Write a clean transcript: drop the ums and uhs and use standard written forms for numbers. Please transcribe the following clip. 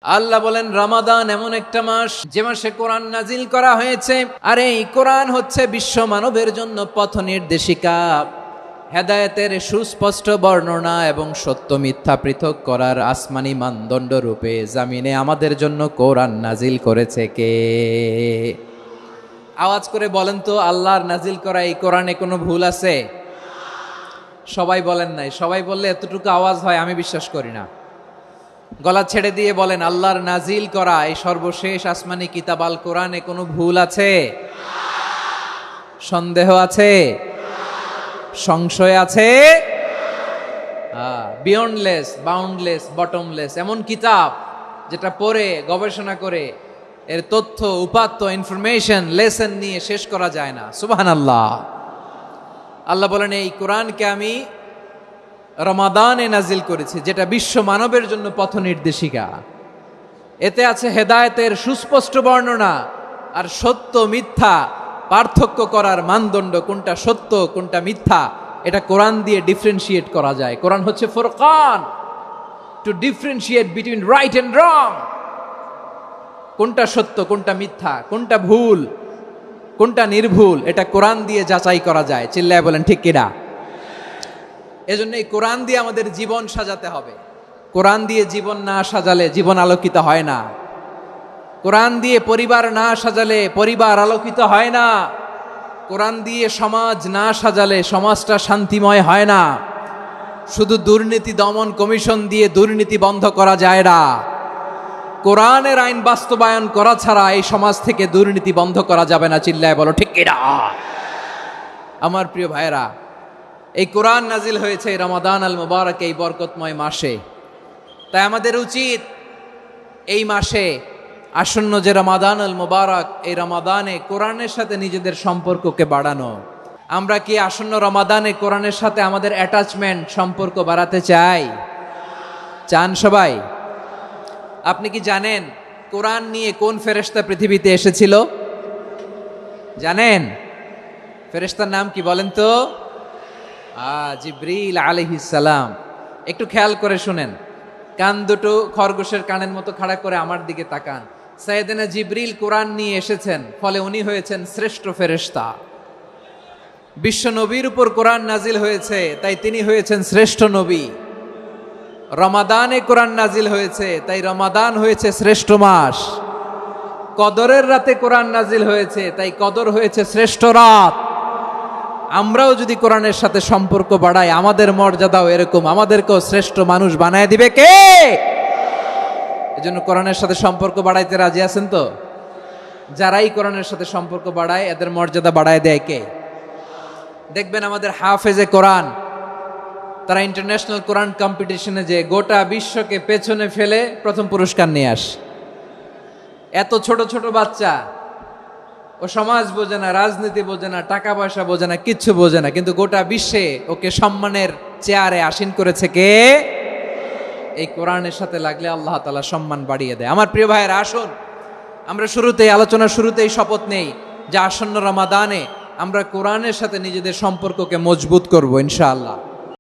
আল্লাহ বলেন রমাদান এমন একটা মাস যে মাসে কোরআন নাজিল করা হয়েছে, আর এই কোরআন হচ্ছে বিশ্ব মানবের জন্য পথ নির্দেশিকা, হেদায়েতের সুস্পষ্ট বর্ণনা এবং সত্য মিথ্যা পৃথক করার আসমানি মানদণ্ড রূপে জামিনে আমাদের জন্য কোরআন নাজিল করেছে কে? আওয়াজ করে বলেন তো, আল্লাহর নাজিল করা এই কোরআনে কোনো ভুল আছে? সবাই বলেন নাই। সবাই বললে এতটুকু আওয়াজ হয় আমি বিশ্বাস করি না। গলা ছেড়ে দিয়ে বলেন, আল্লাহর নাজিল করা এই সর্বশেষ আসমানি কিতাব আল কোরআনে কোনো ভুল আছে? সন্দেহ আছে? সংশয় আছে? বিয়ন্ডলেস, বাউন্ডলেস, বটমলেস এমন কিতাব যেটা পড়ে গবেষণা করে এর তথ্য উপাত্ত ইনফরমেশন লেসন নিয়ে শেষ করা যায় না। সুবহানাল্লাহ। আল্লাহ বলেন এই কোরআনকে আমি রমাদানে নাজিল করেছি, যেটা বিশ্ব মানবের জন্য পথ নির্দেশিকা। এতে আছে হেদায়েতের সুস্পষ্ট বর্ণনা আর সত্য মিথ্যা পার্থক্য করার মানদণ্ড, কোনটা সত্য কোনটা মিথ্যা এটা কোরআন দিয়ে ডিফারেন্সিয়েট করা যায়। কোরআন হচ্ছে ফুরকান, to differentiate between right and wrong. কোনটা সত্য কোনটা মিথ্যা, কোনটা ভুল কোনটা নির্ভুল, এটা কোরআন দিয়ে যাচাই করা যায়। চিল্লায় বলেন ঠিক কিনা? এজন্য এই কোরআন দিয়ে আমাদের জীবন সাজাতে হবে। কোরআন দিয়ে জীবন না সাজালে জীবন আলোকিত হয় না। কোরআন দিয়ে পরিবার না সাজালে পরিবার আলোকিত হয় না। কোরআন দিয়ে সমাজ না সাজালে সমাজটা শান্তিময় হয় না। শুধু দুর্নীতি দমন কমিশন দিয়ে দুর্নীতি বন্ধ করা যায় না। কোরআনের আইন বাস্তবায়ন করা ছাড়া এই সমাজ থেকে দুর্নীতি বন্ধ করা যাবে না। চিল্লায় বলো ঠিক কিনা? আমার প্রিয় ভাইরা, এই কোরআন নাজিল হয়েছে রমাদান আল মুবারক, এই বরকতময় মাসে। তাই আমাদের উচিত এই মাসে আসন্ন যে রমাদান আল মুবারক, এই রমাদানে কোরআনের সাথে নিজেদের সম্পর্ককে বাড়ানো। আমরা কি আসন্ন রমাদানে কোরআনের সাথে আমাদের অ্যাটাচমেন্ট সম্পর্ক বাড়াতে চাই? চান সবাই? আপনি কি জানেন কোরআন নিয়ে কোন ফেরেশতা পৃথিবীতে এসেছিল? জানেন? ফেরেশতার নাম কি বলেন তো? জিবরিল আলাইহিস সালাম। একটু খেয়াল করে শুনেন, কান দুটো খরগোশের কানের মতো খাড়া করে আমার দিকে তাকান। সাইয়েদনা জিবরিল কোরআন নিয়ে এসেছেন, ফলে উনি হয়েছেন শ্রেষ্ঠ ফেরেশতা। বিশ্ব নবীর উপর কোরআন নাজিল হয়েছে, তাই তিনি হয়েছেন শ্রেষ্ঠ নবী। রমাদানে কোরআন নাজিল হয়েছে, তাই রমাদান হয়েছে শ্রেষ্ঠ মাস। কদরের রাতে কোরআন নাজিল হয়েছে, তাই কদর হয়েছে শ্রেষ্ঠ রাত। আমরাও যদি কোরআনের সাথে সম্পর্ক বাড়াই, আমাদের মর্যাদাও এরকম, আমাদেরকেও শ্রেষ্ঠ মানুষ বানায় দিবে কে? এজন্য কোরআনের সাথে সম্পর্ক বাড়াইতে রাজি আছেন তো? যারাই কোরআনের সাথে সম্পর্ক বাড়ায় এদের মর্যাদা বাড়ায় দেয় কে? দেখবেন আমাদের হাফেজে কোরআন, তারা ইন্টারন্যাশনাল কোরআন কম্পিটিশনে যে গোটা বিশ্বকে পেছনে ফেলে প্রথম পুরস্কার নিয়ে আসে। এত ছোট ছোট বাচ্চা, ও সমাজ বোঝে না, রাজনীতি বোঝে না, টাকা পয়সা বোঝে না, কিচ্ছু বোঝে না, কিন্তু গোটা বিশ্বে ওকে সম্মানের চেয়ারে আসীন করেছে কে? এই কোরআনের সাথে লাগলে আল্লাহ তাআলা সম্মান বাড়িয়ে দেয়। আমার প্রিয় ভাইয়েরা, আসুন আমরা আলোচনার শুরুতেই শপথ নেই যে আসন্ন রমাদানে আমরা কোরআনের সাথে নিজেদের সম্পর্ককে মজবুত করব ইনশাআল্লাহ।